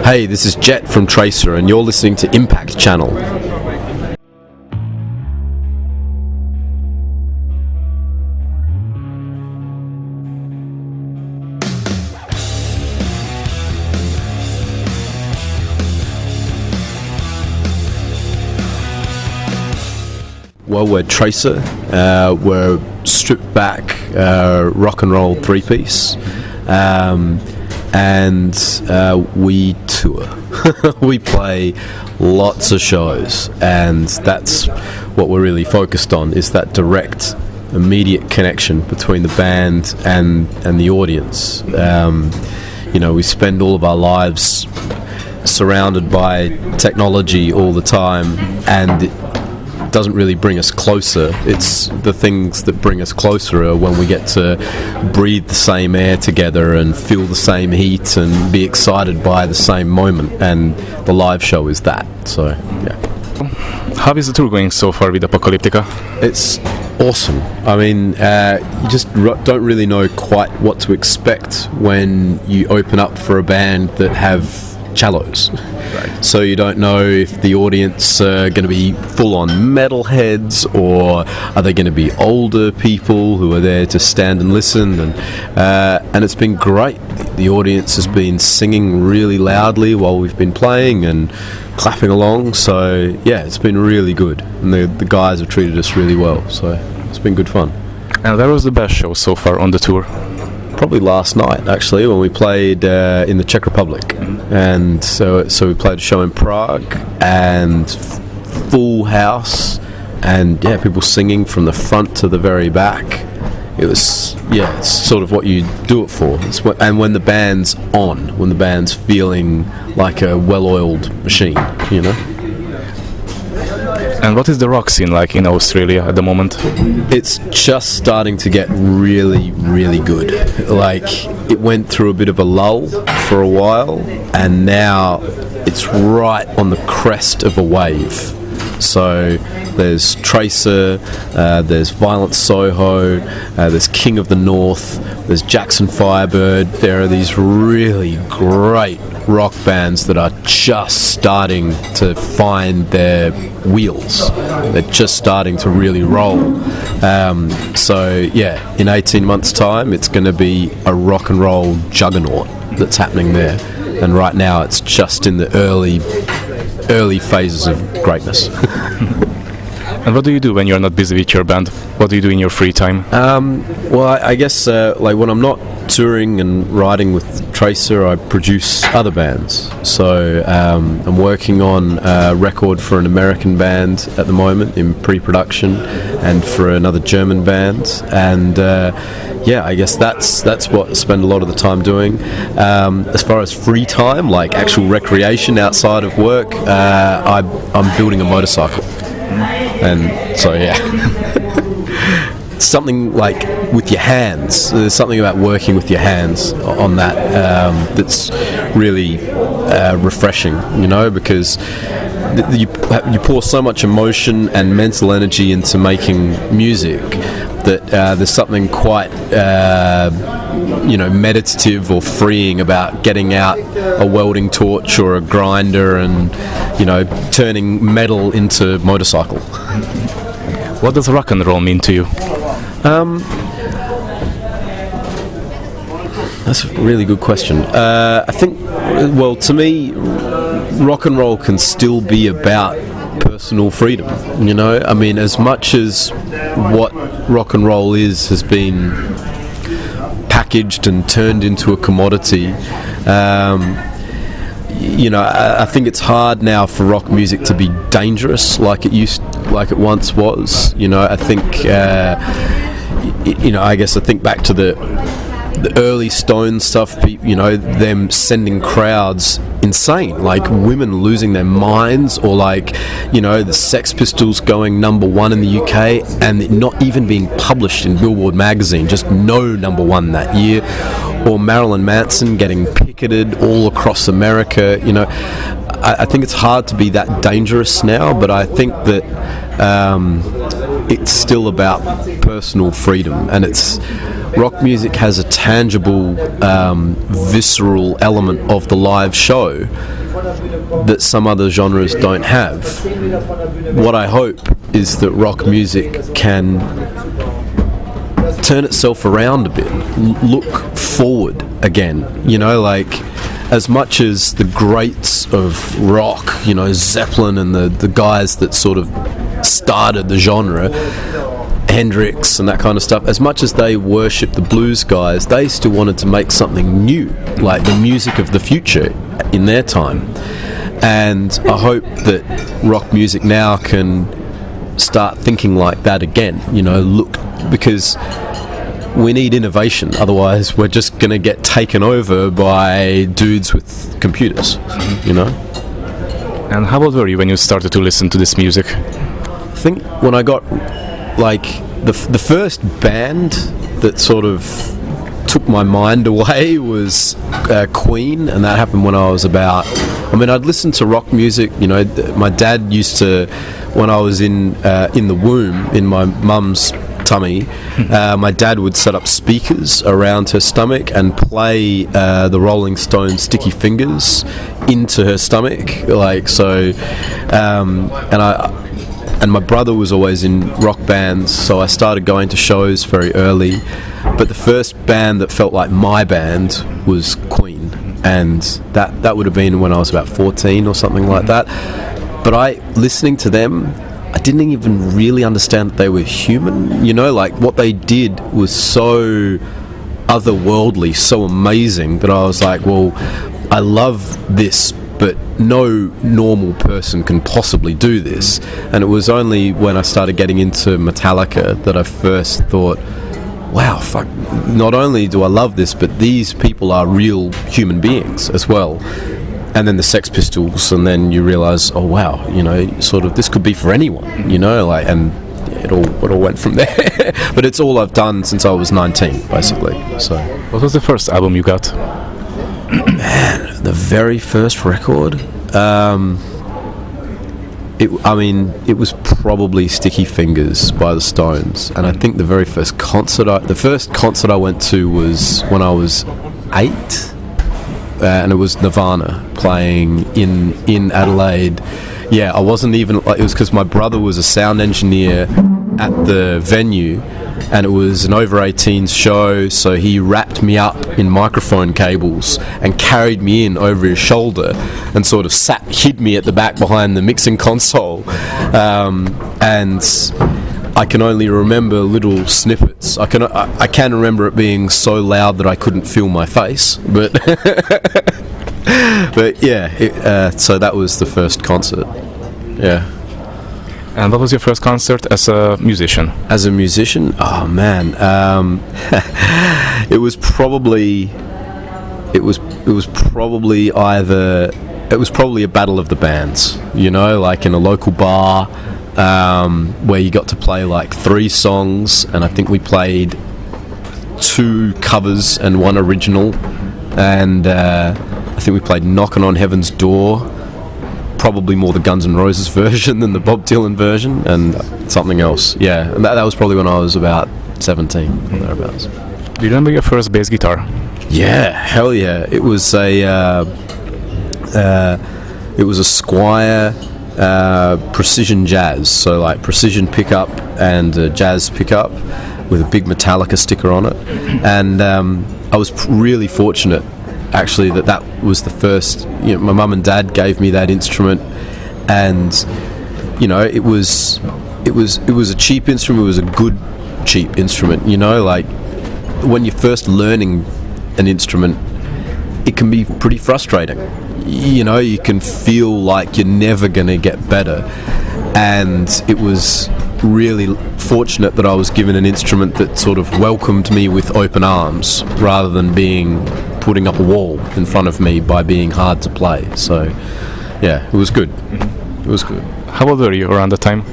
Hey, this is Jett from Tracer, and you're listening to Impact Channel. Well, we're Tracer. We're stripped back rock and roll three-piece. And we tour. We play lots of shows, and that's what we're really focused on, is that direct, immediate connection between the band and the audience. We spend all of our lives surrounded by technology all the time, and it doesn't really bring us closer. It's the things that bring us closer are when we get to breathe the same air together and feel the same heat and be excited by the same moment, and the live show is that. So yeah. How is the tour going so far with Apocalyptica? It's awesome. I mean, you just don't really know quite what to expect when you open up for a band that have cellos. Right. So you don't know if the audience are going to be full-on metalheads, or are they going to be older people who are there to stand and listen, and it's been great. The audience has been singing really loudly while we've been playing and clapping along, so yeah, it's been really good, and the guys have treated us really well, so it's been good fun. And where was the best show so far on the tour? Probably last night, actually, when we played in the Czech Republic. And so we played a show in Prague, and full house, and yeah, people singing from the front to the very back. It was, yeah, it's sort of what you do it for. And when the band's on, when the band's feeling like a well-oiled machine, you know. And what is the rock scene like in Australia at the moment? It's just starting to get really, really good. Like, it went through a bit of a lull for a while, and now it's right on the crest of a wave. So there's Tracer, there's Violent Soho, there's King of the North, there's Jackson Firebird. There are these really great rock bands that are just starting to find their wheels. They're just starting to really roll. So yeah, in 18 months' time, it's going to be a rock and roll juggernaut that's happening there. And right now, it's just in the early phases of greatness. And what do you do when you're not busy with your band? What do you do in your free time? Well, I guess like when I'm not touring and writing with Tracer, I produce other bands. So I'm working on a record for an American band at the moment in pre-production, and for another German band. And yeah, I guess that's what I spend a lot of the time doing. As far as free time, like actual recreation outside of work, I'm building a motorcycle. And so yeah. Something like with your hands. There's something about working with your hands on that that's really refreshing, you know, because you pour so much emotion and mental energy into making music that there's something quite meditative or freeing about getting out a welding torch or a grinder and, you know, turning metal into motorcycle. What does rock and roll mean to you? That's a really good question. I think, well, to me, rock and roll can still be about personal freedom, you know? I mean, as much as what rock and roll has been packaged and turned into a commodity, I think it's hard now for rock music to be dangerous like it once was. You know, I think I guess I think back to the early Stone stuff, you know, them sending crowds insane, like women losing their minds, or like, you know, the Sex Pistols going #1 in the UK and it not even being published in Billboard magazine, just no #1 that year, or Marilyn Manson getting picketed all across America. You know, I think it's hard to be that dangerous now, but I think that it's still about personal freedom, and rock music has a tangible, visceral element of the live show that some other genres don't have. What I hope is that rock music can turn itself around a bit, look forward again, like as much as the greats of rock, Zeppelin and the guys that sort of started the genre, Hendrix and that kind of stuff, as much as they worshipped the blues guys, they still wanted to make something new, like the music of the future in their time. And I hope that rock music now can start thinking like that again, look, because we need innovation, otherwise we're just going to get taken over by dudes with computers, And how old were you when you started to listen to this music? I think when I got, like, the first band that sort of took my mind away was Queen, and that happened when I was about, I'd listen to rock music, my dad used to, when I was in the womb, in my mum's tummy, my dad would set up speakers around her stomach and play the Rolling Stones' Sticky Fingers into her stomach, like, so, and my brother was always in rock bands, so I started going to shows very early. But the first band that felt like my band was Queen, and that would have been when I was about 14 or something like that. But listening to them, I didn't even really understand that they were human, like what they did was so otherworldly, so amazing, that I was like, well, I love this, but no normal person can possibly do this. And it was only when I started getting into Metallica that I first thought, wow, fuck, not only do I love this, but these people are real human beings as well. And then the Sex Pistols, and then you realise, oh wow, sort of this could be for anyone, like, and it all went from there. But it's all I've done since I was 19, basically. So, what was the first album you got? Man, the very first record, it was probably Sticky Fingers by the Stones, and I think the very first concert I went to was when I was 8. And it was Nirvana playing in Adelaide. Yeah, I wasn't even, it was because my brother was a sound engineer at the venue, and it was an over 18s show, so he wrapped me up in microphone cables and carried me in over his shoulder and sort of hid me at the back behind the mixing console. And I can only remember little snippets. I can remember it being so loud that I couldn't feel my face, but but yeah. So that was the first concert. Yeah. And what was your first concert as a musician? As a musician, oh man, it was probably a battle of the bands. Like in a local bar. Where you got to play like 3 songs, and I think we played 2 covers and 1 original, and I think we played Knockin' on Heaven's Door, probably more the Guns N' Roses version than the Bob Dylan version, and something else. Yeah, and that was probably when I was about 17 or thereabouts. Do you remember your first bass guitar? Yeah, hell yeah! It was a Squier. Precision jazz, so like precision pickup and jazz pickup with a big Metallica sticker on it, and I was really fortunate actually that was the first, my mum and dad gave me that instrument, and it was a cheap instrument, it was a good cheap instrument, like when you're first learning an instrument it can be pretty frustrating. You can feel like you're never going to get better. And it was really fortunate that I was given an instrument that sort of welcomed me with open arms rather than putting up a wall in front of me by being hard to play. So, yeah, it was good. It was good. How old were you around that time?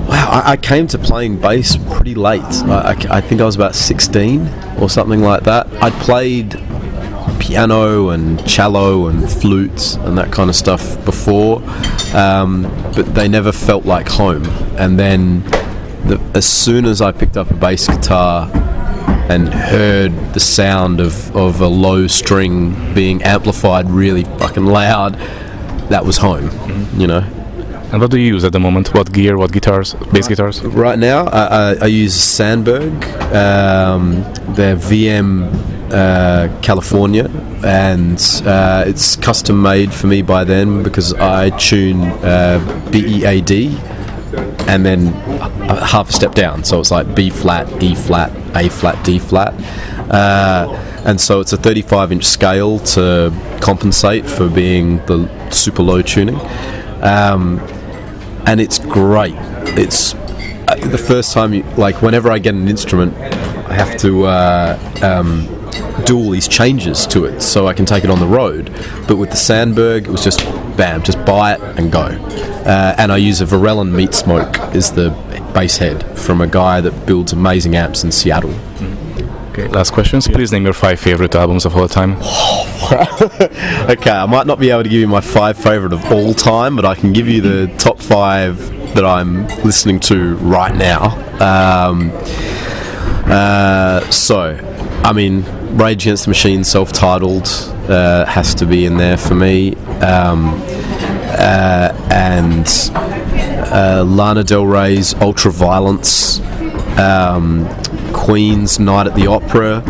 Wow, I came to playing bass pretty late. I think I was about 16 or something like that. I'd played piano and cello and flutes and that kind of stuff before, but they never felt like home. And then as soon as I picked up a bass guitar, and heard the sound of a low string being amplified really fucking loud, that was home, you know. And what do you use at the moment? What gear, what guitars, bass guitars? Right now, I use Sandberg, their VM California, and it's custom made for me by them because I tune BEAD and then half a step down, so it's like B flat, E flat, A flat, D flat, and so it's a 35-inch scale to compensate for being the super low tuning. And it's great. It's the first time whenever I get an instrument, I have to do all these changes to it so I can take it on the road. But with the Sandberg, it was just bam, just buy it and go. And I use a Varellin Meat Smoke as the bass head from a guy that builds amazing amps in Seattle. Okay, last questions. Please name your 5 favorite albums of all time. Okay, I might not be able to give you my 5 favorite of all time, but I can give you the top 5 that I'm listening to right now. So, I mean, Rage Against the Machine, self-titled, has to be in there for me. And Lana Del Rey's Ultraviolence, Queen's Night at the Opera.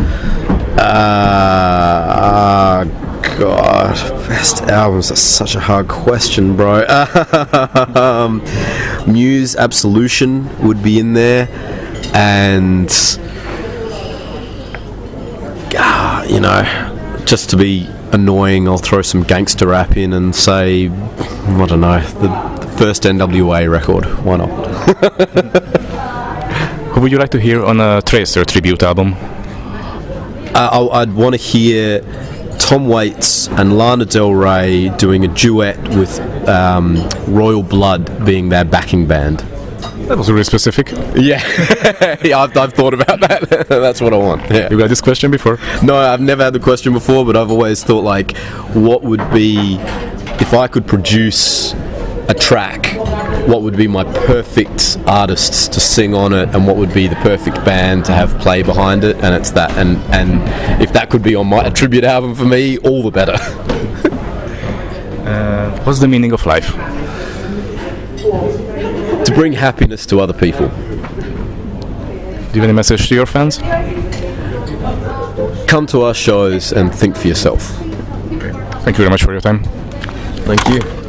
God, best albums. That's such a hard question, bro. Muse Absolution would be in there, and you know, just to be annoying, I'll throw some gangster rap in and say, I don't know, the first NWA record. Why not? Who would you like to hear on a Tracer tribute album? I'd want to hear Tom Waits and Lana Del Rey doing a duet with Royal Blood being their backing band. That was really specific. Yeah, yeah, I've thought about that. That's what I want. Yeah. You got this question before? No, I've never had the question before, but I've always thought, like, what would be, if I could produce a track, what would be my perfect artists to sing on it, and what would be the perfect band to have play behind it, and it's that, and if that could be on a tribute album for me, all the better. What's the meaning of life? To bring happiness to other people. Do you have any message to your fans? Come to our shows and think for yourself. Thank you very much for your time. Thank you.